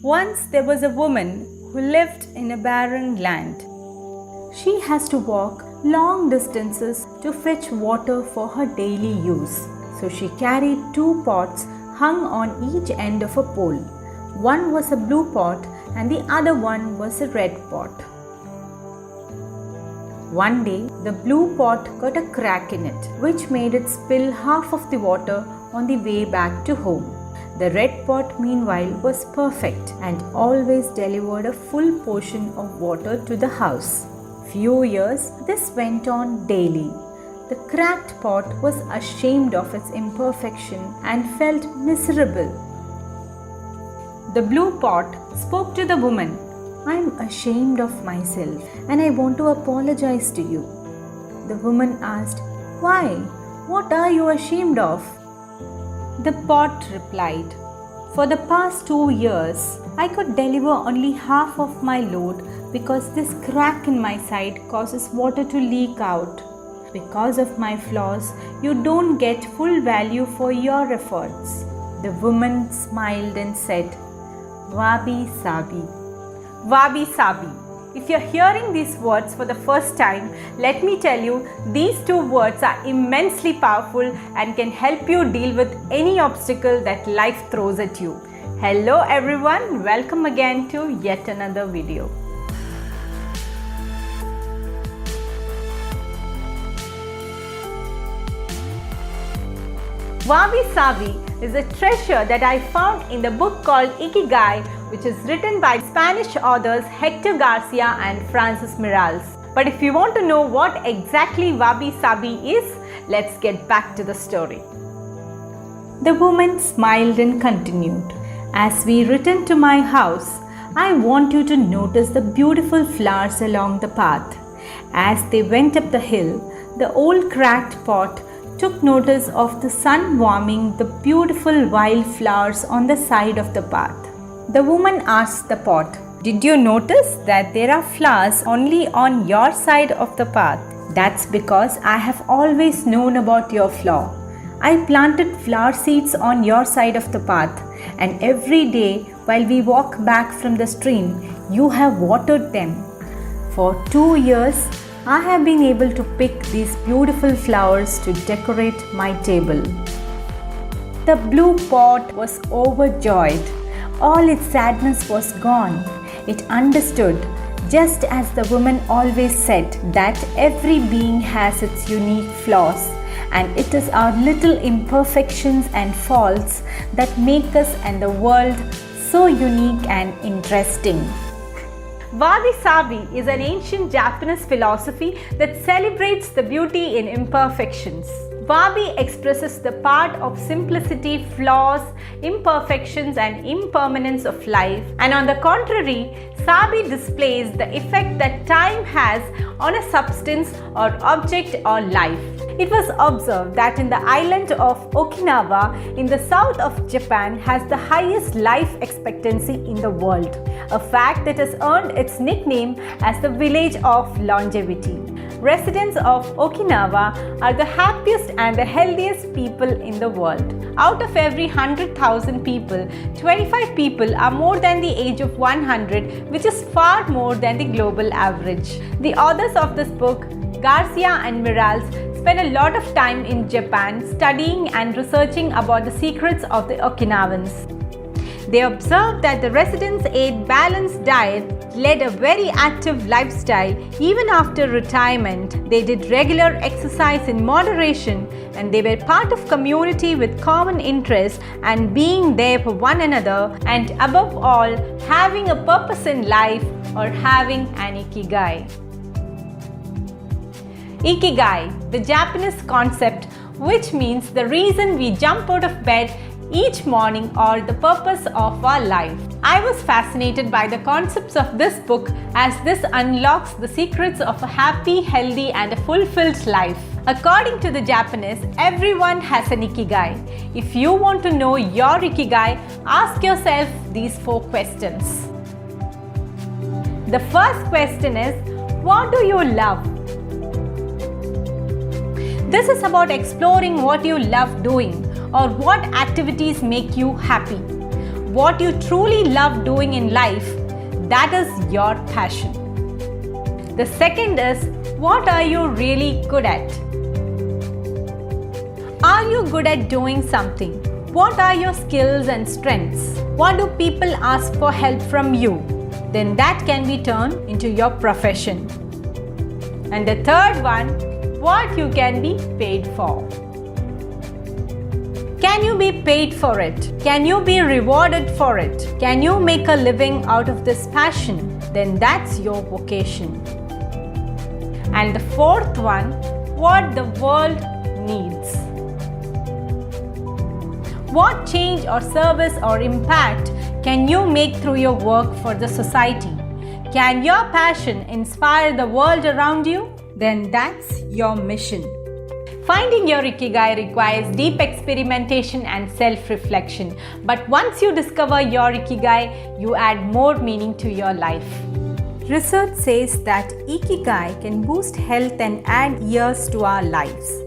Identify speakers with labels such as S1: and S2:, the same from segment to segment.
S1: Once there was a woman who lived in a barren land. She has to walk long distances to fetch water for her daily use. So she carried 2 pots hung on each end of a pole. One was a blue pot and the other one was a red pot. One day, the blue pot got a crack in it, which made it spill half of the water on the way back to home. The red pot, meanwhile, was perfect and always delivered a full portion of water to the house. Few years, this went on daily. The cracked pot was ashamed of its imperfection and felt miserable. The blue pot spoke to the woman. "I am ashamed of myself and I want to apologize to you." The woman asked, "Why? What are you ashamed of?" The pot replied, "For the past 2 years, I could deliver only half of my load because this crack in my side causes water to leak out. Because of my flaws, you don't get full value for your efforts." The woman smiled and said, "Wabi Sabi." Wabi Sabi. If you're hearing these words for the first time, let me tell you, these 2 words are immensely powerful and can help you deal with any obstacle that life throws at you. Hello everyone, welcome again to yet another video. Wabi Sabi is a treasure that I found in the book called Ikigai, which is written by Spanish authors Hector Garcia and Francis Miralles. But if you want to know what exactly Wabi Sabi is, let's get back to the story. The woman smiled and continued, "As we return to my house, I want you to notice the beautiful flowers along the path." As they went up the hill, the old cracked pot took notice of the sun warming the beautiful wild flowers on the side of the path. The woman asked the pot, "Did you notice that there are flowers only on your side of the path?" "That's because I have always known about your flaw. I planted flower seeds on your side of the path, and every day while we walk back from the stream, you have watered them. For 2 years, I have been able to pick these beautiful flowers to decorate my table." The blue pot was overjoyed. All its sadness was gone. It understood, just as the woman always said, that every being has its unique flaws, and it is our little imperfections and faults that make us and the world so unique and interesting. Wabi Sabi is an ancient Japanese philosophy that celebrates the beauty in imperfections. Wabi expresses the part of simplicity, flaws, imperfections and impermanence of life, and on the contrary, Sabi displays the effect that time has on a substance or object or life. It was observed that in the island of Okinawa in the south of Japan has the highest life expectancy in the world, a fact that has earned its nickname as the village of longevity. Residents of Okinawa are the happiest and the healthiest people in the world. Out of every 100,000 people, 25 people are more than the age of 100, which is far more than the global average. The authors of this book, Garcia and Miralles, spent a lot of time in Japan studying and researching about the secrets of the Okinawans. They observed that the residents ate balanced diet, led a very active lifestyle. Even after retirement, they did regular exercise in moderation, and they were part of community with common interests and being there for one another, and above all, having a purpose in life or having an Ikigai. Ikigai, the Japanese concept, which means the reason we jump out of bed each morning or the purpose of our life. I was fascinated by the concepts of this book as this unlocks the secrets of a happy, healthy and a fulfilled life. According to the Japanese, everyone has an Ikigai. If you want to know your Ikigai, ask yourself these 4 questions. The first question is, what do you love? This is about exploring what you love doing or what activities make you happy. what you truly love doing in life, that is your passion. The second is, what are you really good at? Are you good at doing something? What are your skills and strengths? What do people ask for help from you? Then that can be turned into your profession. And the third one, what you can be paid for. Can you be paid for it? Can you be rewarded for it? Can you make a living out of this passion? Then that's your vocation. And the fourth one, what the world needs. What change or service or impact can you make through your work for the society? Can your passion inspire the world around you? Then that's your mission. Finding your Ikigai requires deep experimentation and self-reflection. But once you discover your Ikigai, you add more meaning to your life. Research says that Ikigai can boost health and add years to our lives.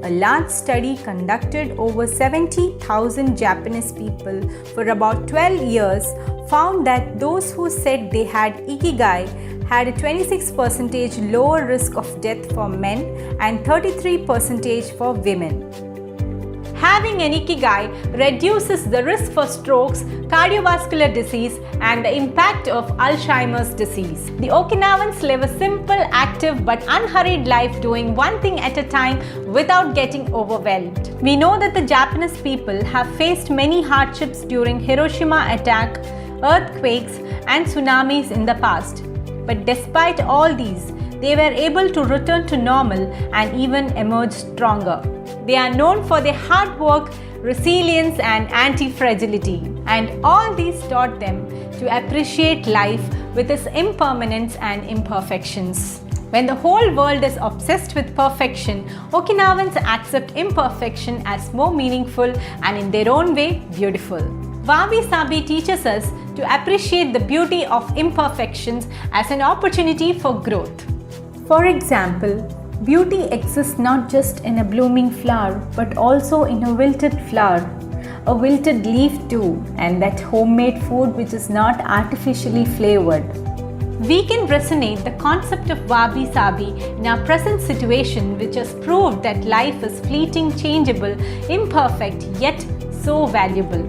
S1: A large study conducted over 70,000 Japanese people for about 12 years found that those who said they had Ikigai had a 26% lower risk of death for men and 33% for women. Having an Ikigai reduces the risk for strokes, cardiovascular disease, and the impact of Alzheimer's disease. The Okinawans live a simple, active but unhurried life, doing one thing at a time without getting overwhelmed. We know that the Japanese people have faced many hardships during Hiroshima attack, earthquakes, and tsunamis in the past. But despite all these, they were able to return to normal and even emerge stronger. They are known for their hard work, resilience, and anti-fragility. And all these taught them to appreciate life with its impermanence and imperfections. When the whole world is obsessed with perfection, Okinawans accept imperfection as more meaningful and in their own way beautiful. Wabi Sabi teaches us to appreciate the beauty of imperfections as an opportunity for growth. For example, beauty exists not just in a blooming flower, but also in a wilted flower, a wilted leaf too, and that homemade food which is not artificially flavored. We can resonate the concept of Wabi Sabi in our present situation, which has proved that life is fleeting, changeable, imperfect, yet so valuable.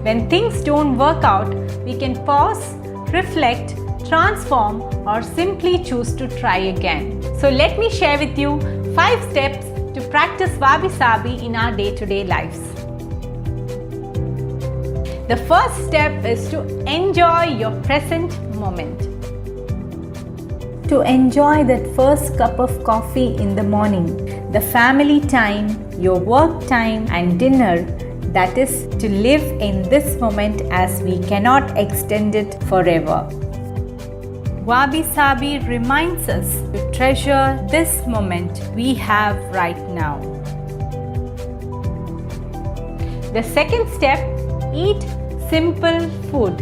S1: When things don't work out, we can pause, reflect, transform, or simply choose to try again. So let me share with you 5 steps to practice Wabi Sabi in our day-to-day lives. The first step is to enjoy your present moment. To enjoy that first cup of coffee in the morning, the family time, your work time, and dinner. That is, to live in this moment as we cannot extend it forever. Wabi Sabi reminds us to treasure this moment we have right now. The second step, eat simple food.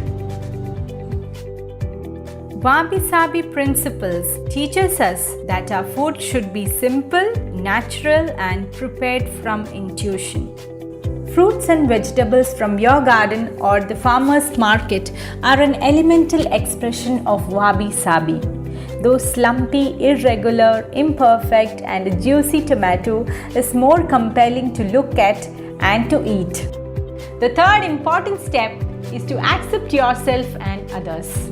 S1: Wabi Sabi principles teaches us that our food should be simple, natural, and prepared from intuition. Fruits and vegetables from your garden or the farmer's market are an elemental expression of Wabi Sabi. Though slumpy, irregular, imperfect, and a juicy tomato is more compelling to look at and to eat. The third important step is to accept yourself and others.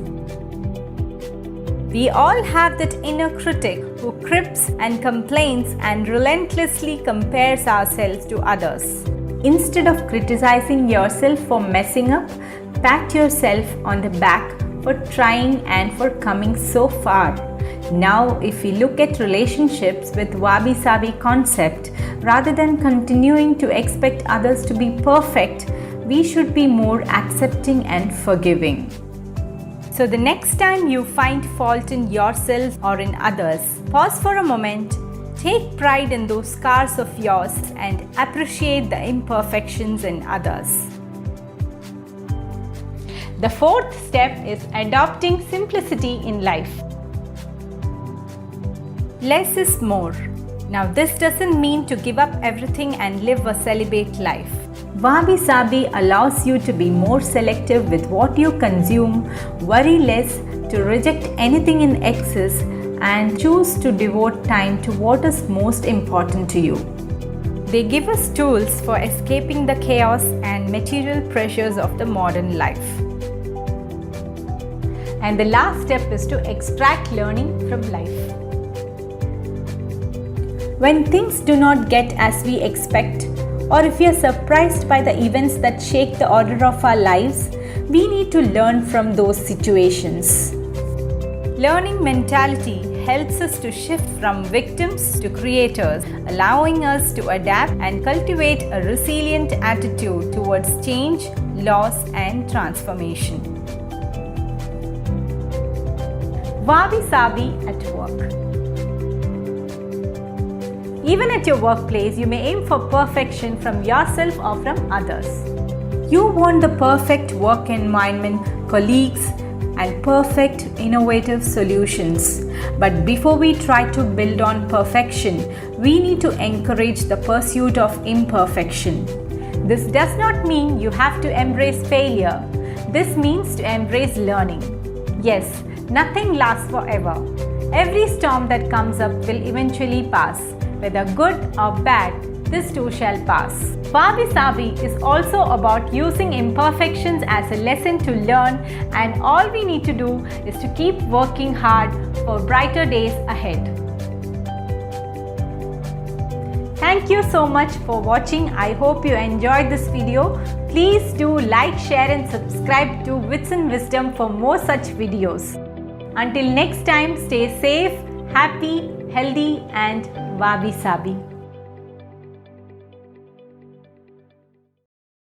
S1: We all have that inner critic who crips and complains and relentlessly compares ourselves to others. Instead of criticizing yourself for messing up, pat yourself on the back for trying and for coming so far. Now, if we look at relationships with Wabi Sabi concept, rather than continuing to expect others to be perfect, we should be more accepting and forgiving. So the next time you find fault in yourself or in others, pause for a moment. Take pride in those scars of yours and appreciate the imperfections in others. The fourth step is adopting simplicity in life. Less is more. Now, this doesn't mean to give up everything and live a celibate life. Wabi Sabi allows you to be more selective with what you consume, worry less, to reject anything in excess, and choose to devote time to what is most important to you. They give us tools for escaping the chaos and material pressures of the modern life. And the last step is to extract learning from life. When things do not get as we expect, or if we are surprised by the events that shake the order of our lives, we need to learn from those situations. Learning mentality helps us to shift from victims to creators, allowing us to adapt and cultivate a resilient attitude towards change, loss, and transformation. Wabi Sabi at work. Even at your workplace, you may aim for perfection from yourself or from others. You want the perfect work environment, colleagues, and perfect innovative solutions. But before we try to build on perfection, we need to encourage the pursuit of imperfection. This does not mean you have to embrace failure. This means to embrace learning. Yes, nothing lasts forever. Every storm that comes up will eventually pass. Whether good or bad, this too shall pass. Wabi Sabi is also about using imperfections as a lesson to learn, and all we need to do is to keep working hard for brighter days ahead. Thank you so much for watching. I hope you enjoyed this video. Please do like, share and subscribe to Wits and Wisdom for more such videos. Until next time, stay safe, happy, healthy and Wabi Sabi.